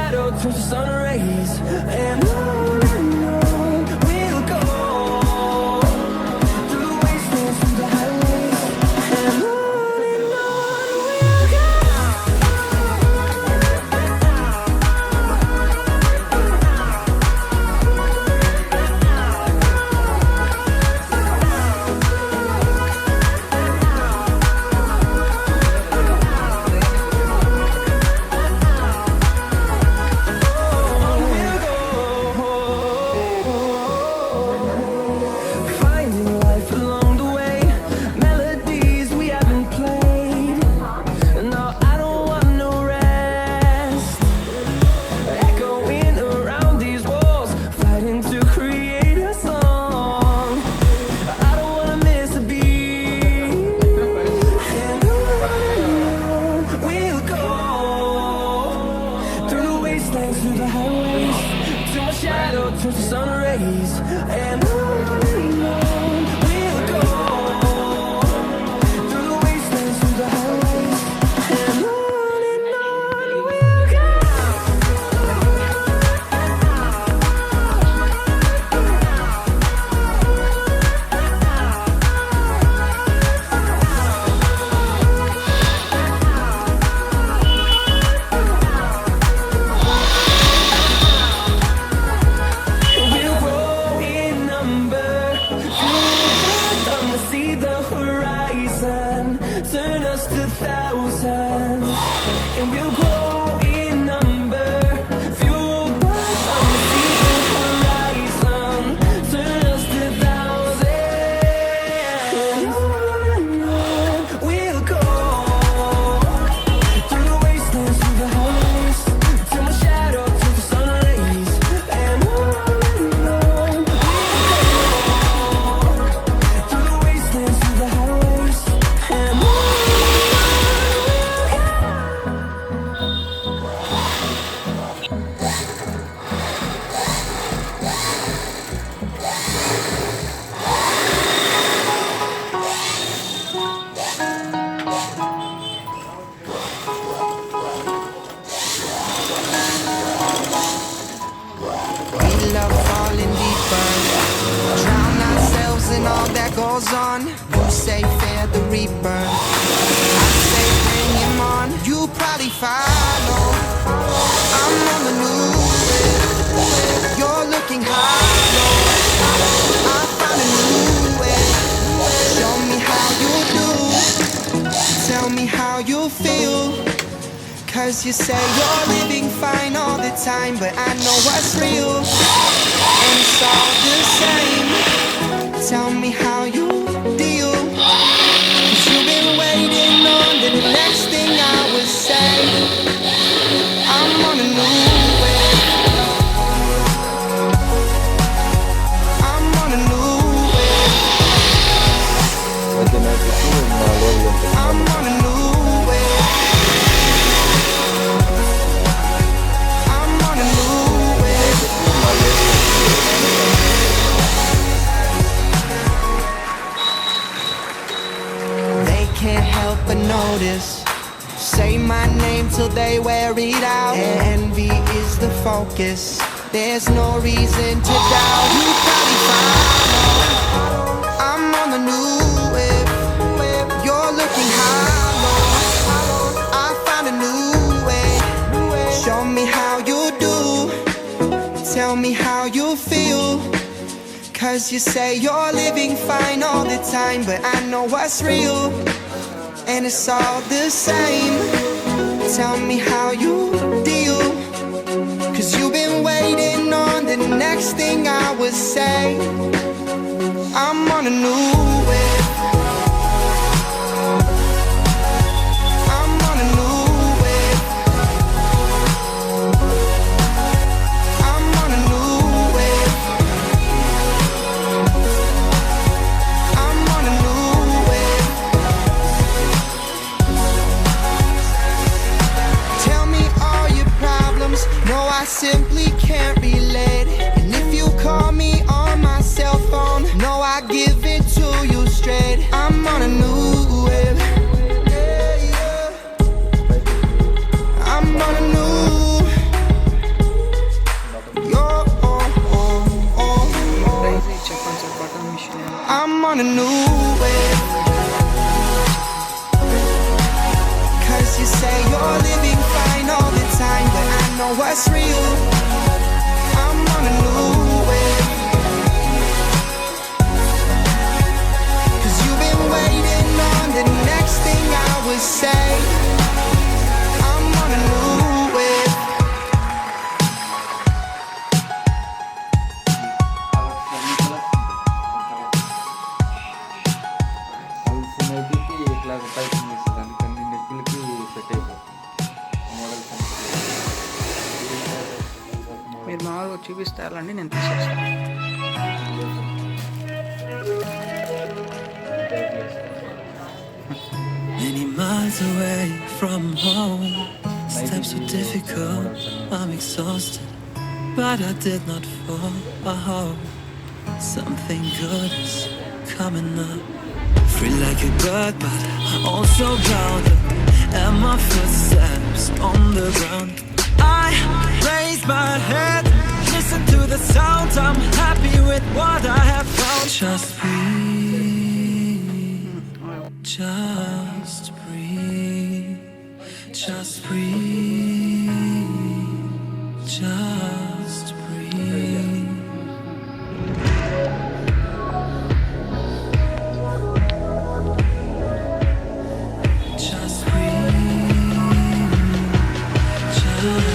shadow turns to sun rays, and on we'll go through the wastelands, through the highways, and on we'll go. Finding life along the way, melodies we haven't played. No, I don't want no rest. Echoing around these walls, fighting to create a song. I don't wanna miss a beat. And on we'll go through the wastelands, through the highways, till my shadow turns to sun rays. And on we'll go through the wastelands, through the highways, and on we'll go. We'll grow in number, come to see the horizon, turn us to thousands. And we'll grow in number, fueled by come to see the horizon, turn us to thousands. And on we'll go through the wastelands, through the highways, till my shadow turns to sun rays. And on we'll go through the wastelands, through the highways, and on. We love falling deeper, drown ourselves in all that goes on. You say fear the reaper, I say bring him on. You probably follow, I'm on the new wave. You're looking hollow, I found a new way. Show me how you do, tell me how you feel. Cause you say you're living fine all the time, but I know what's real, and it's all the same. Tell me how you deal, cause you've been waiting on the next thing I would say. I'm on a new wave, I'm on a new wave, I'm on a new wave, I'm on a new wave. They can't help but notice, say my name till they wear it out. Envy is the focus, there's no reason to doubt. You probably follow, I'm on the new wave. You're looking hollow, I found a new way. Show me how you do, tell me how you feel. Cause you say you're living fine all the time, but I know what's real, and it's all the same. Tell me how you deal, cause you've been waiting on the next thing I would say. I'm on a new wave, I'm on a new wave, I'm on a new wave, I'm on a new wave. Tell me all your problems, no I simply can't relate. And if you call me on my cell phone, no I give it to you straight. I'm on a new wave, I'm on a new, you. I'm on a new wave. 'Cause you've been waiting on the next thing I would say. I'm on a new wave. ఇట్లా typing చేస్తుంది అందుకని నెక్కులకి set అయిపోతుంది models మీరు మామూలుగా చూపిస్తారండి, నేను తీసేస్తాను. Many miles away from home, steps were difficult, I'm exhausted, but I did not fall. Something good is coming up. Free like a bird, but also bound up, and my footsteps on the ground. I raise my head, listen to the sound, I'm happy with what I have found. Just breathe, just breathe, just breathe, just breathe. Just breathe, just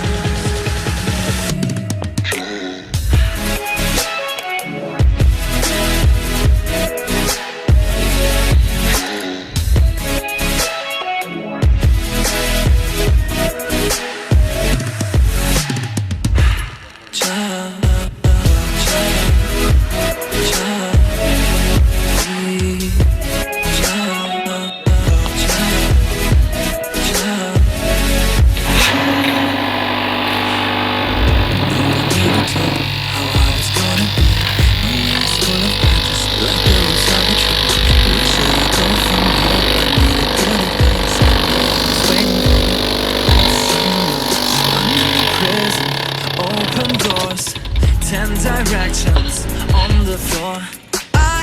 directions on the floor. I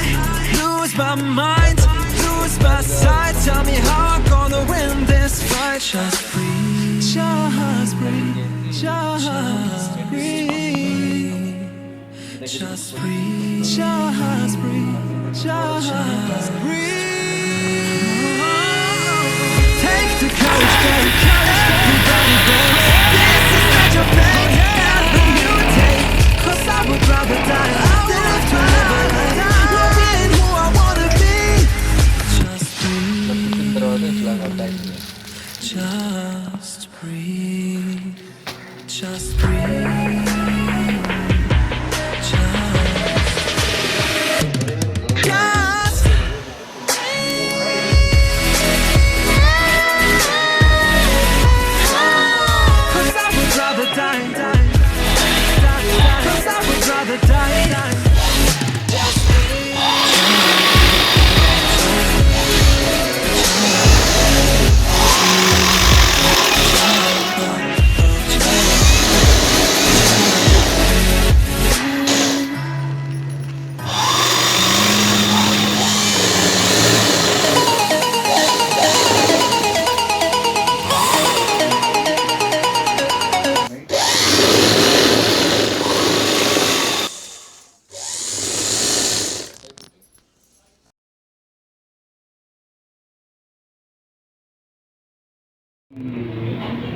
lose my mind, lose my sight. Tell me how I'm gonna win this fight. Just breathe, just breathe, just breathe, just breathe, just breathe, just breathe. Take the courage, baby, everybody goes. This is not your fate, nothing you take. 'Cause I would rather die than live to live a life not being who I wanna be. Just breathe, తర్వాత ఇట్లా typing just breathe, just breathe, just Cause I would rather die, die. Cause I would rather die, die. Just breathe.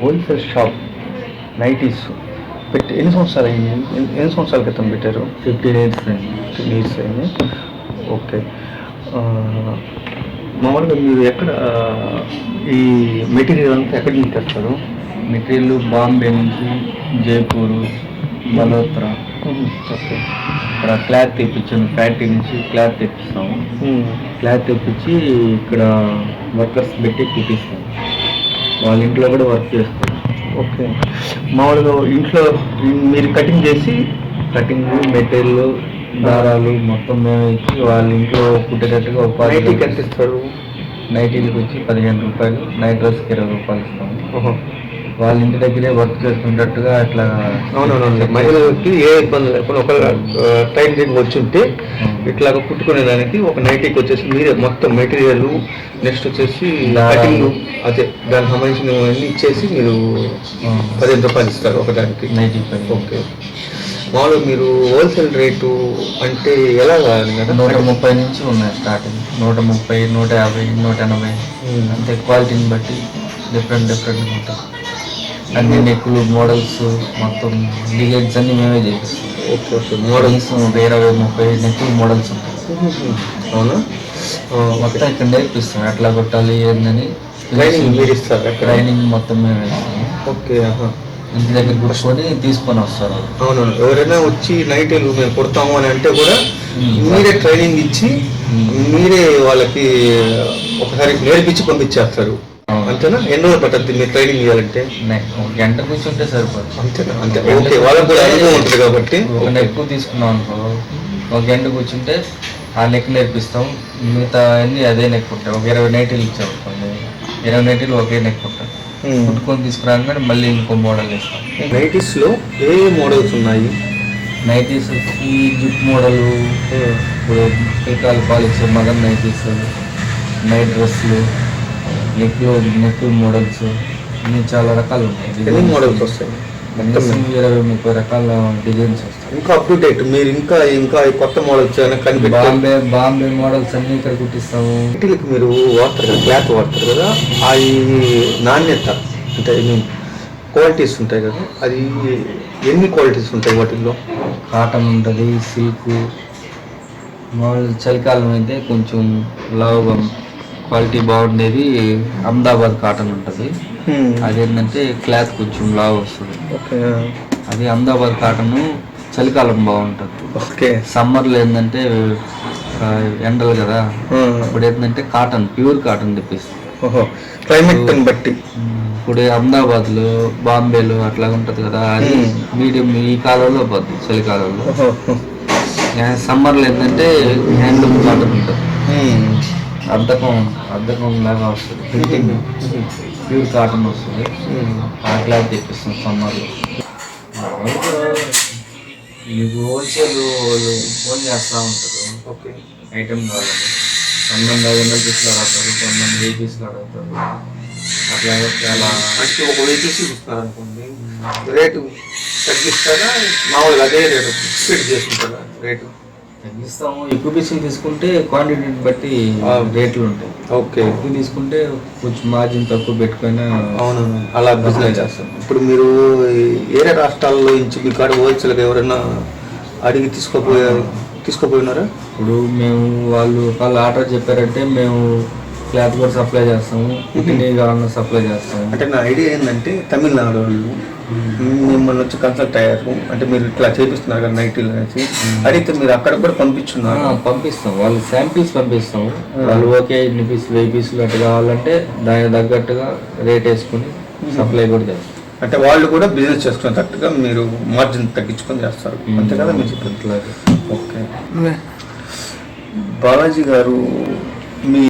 Wholesale shop nighties పెట్టి ఎన్ని సంవత్సరాలు అయింది? ఎన్ని సంవత్సరాల క్రితం పెట్టారు? 15 years అయింది. 15 years అయింది. ఓకే. మామూలుగా మీరు ఎక్కడ ఈ మెటీరియల్ అంతా ఎక్కడి నుంచి తెస్తారు? మెటీరియల్ బాంబే నుంచి, జైపూరు, మల్హోత్రా. ఓకే. ఇక్కడ క్లాత్ తెప్పించాము, ఫ్యాక్టరీ నుంచి క్లాత్ తెప్పిస్తాము. క్లాత్ తెప్పించి ఇక్కడ వర్కర్స్ పెట్టి కుట్టిస్తాము. వాళ్ళ ఇంట్లో కూడా వర్క్ చేస్తారు. ఓకే. మామూలుగా ఇంట్లో మీరు కటింగ్ చేసి కటింగ్, మెటీరియల్, దారాలు మొత్తం మేము ఇచ్చి వాళ్ళ ఇంట్లో కుట్టేటట్టుగా నైటీకి ఎంత ఇస్తారు? నైటీలకు వచ్చి 15 రూపాయలు, నైట్ డ్రెస్కి 20 రూపాయలు ఇస్తాము. వాళ్ళ ఇంటి దగ్గరే వర్క్ చేస్తుంటట్టుగా అట్లా. అవునవును, మహిళలకి ఏ ఇబ్బంది లేకుండా ఒక టైం దగ్గర వచ్చి ఉంటే ఇట్లాగ కుట్టుకునే దానికి ఒక నైటీకి వచ్చేసి మీరే మొత్తం మెటీరియల్, నెక్స్ట్ వచ్చేసి కటింగ్, అదే దానికి సంబంధించినవన్నీ ఇచ్చేసి మీరు 15 రూపాయలు ఇస్తారు ఒకదానికి నైటీ పని. ఓకే. మామూలుగా మీరు హోల్సేల్ రేటు అంటే ఎలా కాదు కదా? 130 నుంచి ఉన్నాయి స్టార్టింగ్. 130, 150, 180 అంతే క్వాలిటీని బట్టి డిఫరెంట్ ఉంటుంది. అన్ని నెక్కులు, మోడల్స్, మొత్తం డిజైన్స్ అన్ని మేమే చేపిస్తాం. Okay okay. మోడల్స్ 20-30 నెక్కులు మోడల్స్ ఉంటాయి. అవునా? మొత్తం ఇక్కడ నేర్పిస్తాం ఎట్లా కొట్టాలి ఏందని. ట్రైనింగ్ మీరు ఇస్తారు? ట్రైనింగ్ మొత్తం మేమే ఇస్తాము. ఓకే. ఇంటి దగ్గర కూర్చొని తీసుకొని వస్తారు. అవునవును, ఎవరైనా వచ్చి నైటీలు మేము కుడతాము అని అంటే కూడా మీరే ట్రైనింగ్ ఇచ్చి మీరే వాళ్ళకి ఒకసారి నేర్పించి పంపించేస్తారు అంతేనా? ఎన్ని రోజులు పట్టద్ది మీరు ట్రైనింగ్ ఇవ్వాలంటే? ఒక గంట కూర్చుంటే సరిపోదు. అంతేనా? అంతే. ఓకే, వాళ్ళకి కూడా అనుభవం ఉంటుంది కాబట్టి. ఒక నెక్ తీసుకున్నాం అనుకో, ఒక గంట కూర్చుంటే ఆ నెక్ నేర్పిస్తాం. మిగతా అన్ని అదే నెక్ ఉంటాయి. ఒక 20 నైటీలు ఇచ్చామనుకోండి, 20 నైటీలు ఒకే నెక్ ఉంటాయి. కుట్టుకొని తీసుకురాగానే మళ్ళీ ఇంకో మోడల్ వేస్తాం. నైటీస్లో ఏ మోడల్స్ ఉన్నాయి? నైటీస్ వచ్చి జిప్ మోడలు, ఇప్పుడు పిల్కాలు పాలిక్స్, మదన్ నైటీస్, నైట్ డ్రెస్సులు, నెక్ మోడల్స్, ఇన్ని చాలా రకాలు ఉంటాయి. ఎన్ని మోడల్స్ వస్తాయి? 20-30 రకాల డిజైన్స్ వస్తాయి. ఇంకా అప్ టు డేట్ మీరు ఇంకా కొత్త మోడల్స్ కనిపెట్టి బాంబే మోడల్స్ అన్ని ఇక్కడ కుట్టిస్తాము. నైటీలకి మీరు వాడతారు కదా, క్లాత్ వాడతారు కదా, అది నాణ్యత అంటే క్వాలిటీస్ ఉంటాయి కదా, అది ఎన్ని క్వాలిటీస్ ఉంటాయి వాటిల్లో? కాటన్ ఉంటుంది, సిల్క్. మామూలు చలికాలం అయితే కొంచెం లావుగా క్వాలిటీ బాగుండేది అహ్మదాబాద్ కాటన్ ఉంటుంది. అదేంటంటే క్లాత్ కొంచెం లావు వస్తుంది. అది అహ్మదాబాద్ కాటన్ చలికాలం బాగుంటుంది. ఓకే. సమ్మర్లో ఏంటంటే ఎండలు కదా, ఇప్పుడు ఏంటంటే కాటన్, ప్యూర్ కాటన్ తెప్పిస్తుంది. ఓహో, క్లైమేట్ బట్టి. ఇప్పుడు అహ్మదాబాద్లో, బాంబేలో అట్లా ఉంటుంది కదా, అది మీడియం ఈ కాలంలో పోద్ది చలికాలంలో. సమ్మర్లో ఏంటంటే హ్యాండ్లూమ్ కాటన్ ఉంటుంది, అద్దకం లాగా వస్తుంది, ప్రింటింగ్ ప్యూర్ కాటన్ వస్తుంది. ఆ క్లాత్ తెప్పిస్తాం సమ్మర్లో. మీకు హోల్సేల్ ఫోన్ చేస్తూ ఉంటారు. ఓకే. ఐటమ్ కావాలని కొంతమంది 500 పీసులు అడుగుతారు, కొంతమంది 1000 పీసులు అడుగుతారు. అట్లాగే చాలా అంటే ఒక 1000 పీసులు ఇస్తున్నారు అనుకోండి, రేటు తగ్గిస్తారా? మామూలుగా అదే రేటు ఫిక్స్ చేసుకుంటారా రేటు? తగ్గిస్తాము. ఎక్కువ పీసులు తీసుకుంటే క్వాంటిటీని బట్టి రేట్లు ఉంటాయి. ఓకే. ఎక్కువ తీసుకుంటే కొంచెం మార్జిన్ తక్కువ పెట్టుకొని. అవును, అలా బిజినెస్ చేస్తాం. ఇప్పుడు వేరే రాష్ట్రాల్లో నుంచి మీ కాడ హోల్సేల్గా ఎవరైనా అడిగి తీసుకోపోయినారా? ఇప్పుడు మేము వాళ్ళు ఆర్డర్ చెప్పారంటే మేము క్లాత్ కూడా సప్లై చేస్తాము, పుట్టినవి కావాలన్నా సప్లై చేస్తాము. అంటే నా ఐడియా ఏంటంటే తమిళనాడు వాళ్ళు మిమ్మల్ని వచ్చి కన్సల్ట్ అయ్యారు, అంటే మీరు ఇట్లా చేపిస్తున్నారు కదా నైటీలు అనేసి అడిగితే మీరు అక్కడ కూడా పంపిస్తాం. వాళ్ళు శాంపిల్స్ పంపిస్తాము. వాళ్ళు ఓకే ఇన్ని పీసులు 1000 పీసులు అట్లా కావాలంటే దానికి తగ్గట్టుగా రేట్ వేసుకుని సప్లై కూడా చేస్తాం. అంటే వాళ్ళు కూడా బిజినెస్ చేసుకునేటట్టుగా మీరు మార్జిన్ తగ్గించుకొని చేస్తారు, అంతే కదా మీరు చెప్పినట్లాగే. ఓకే. బాలాజీ గారు, మీ